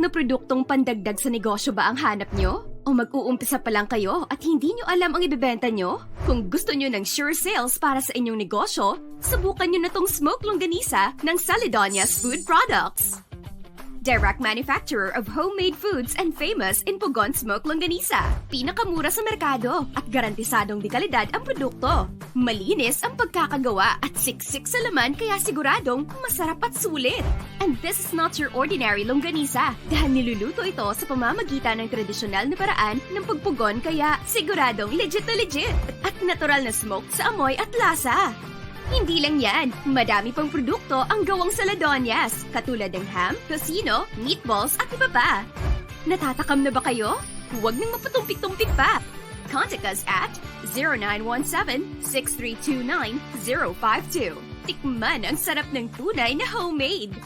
na produktong pandagdag sa negosyo ba ang hanap nyo? O mag-uumpisa pa lang kayo at hindi nyo alam ang ibebenta nyo? Kung gusto nyo ng sure sales para sa inyong negosyo, subukan nyo na tong smoked longganisa ng Salidonia's Food Products. Direct manufacturer of homemade foods and famous in Pugon Smoked Longganisa. Pinakamura sa merkado at garantisadong di kalidad ang produkto. Malinis ang pagkakagawa at siksik sa laman kaya siguradong masarap at sulit. And this is not your ordinary longganisa dahil niluluto ito sa pamamagitan ng tradisyonal na paraan ng pagpugon kaya siguradong legit na legit at natural na smoked sa amoy at lasa. Hindi lang yan, madami pang produkto ang gawang sa Ladonias, katulad ng ham, tocino, meatballs at iba pa. Natatakam na ba kayo? Huwag nang mapatumpik-tumpik pa. Contact us at 0917-6329-052. Tikman ang sarap ng tunay na homemade.